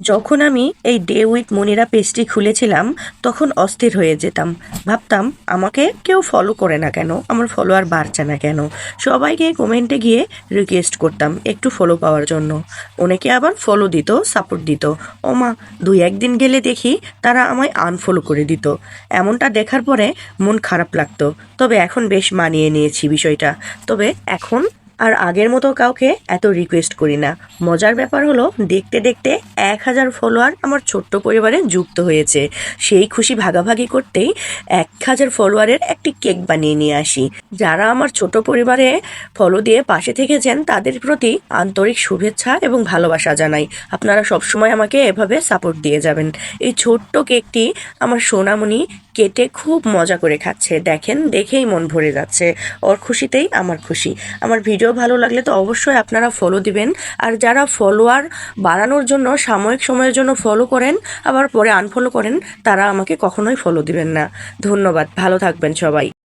যখন আমি এই ডে উইথ মনিরা পেজটি খুলেছিলাম তখন অস্থির হয়ে যেতাম। ভাবতাম আমাকে কেউ ফলো করে না কেন, আমার ফলোয়ার বাড়ছে না কেন। সবাইকে কমেন্টে গিয়ে রিকোয়েস্ট করতাম একটু ফলো পাওয়ার জন্য। অনেকে আবার ফলো দিত, সাপোর্ট দিত। ওমা, দুই একদিন গেলে দেখি তারা আমায় আনফলো করে দিত। এমনটা দেখার পরে মন খারাপ লাগতো। তবে এখন বেশ মানিয়ে নিয়েছি বিষয়টা। তবে এখন আর আগের মতো কাউকে এত রিকোয়েস্ট করি না। মজার ব্যাপার হলো দেখতে দেখতে 1000 ফলোয়ার আমার ছোট্ট পরিবারে যুক্ত হয়েছে। সেই খুশি ভাগাভাগি করতেই 1000 ফলোয়ারের একটি কেক বানিয়ে নিয়ে আসি। যারা আমার ছোট পরিবারে ফলো দিয়ে পাশে থেকেছেন তাদের প্রতি আন্তরিক শুভেচ্ছা এবং ভালোবাসা জানাই। আপনারা সবসময় আমাকে এভাবে সাপোর্ট দিয়ে যাবেন। এই ছোট্ট কেকটি আমার সোনামণি কেটে খুব মজা করে খাচ্ছে। দেখেন, দেখেই মন ভরে যাচ্ছে। ওর খুশিতেই আমার খুশি। আমার ভিডিও ভালো লাগলে তো অবশ্যই আপনারা ফলো দিবেন। আর যারা ফলোয়ার বাড়ানোর জন্য সাময়িক সময়ের জন্য ফলো করেন আবার পরে আনফলো করেন, তারা আমাকে কখনোই ফলো দিবেন না। ধন্যবাদ, ভালো থাকবেন সবাই।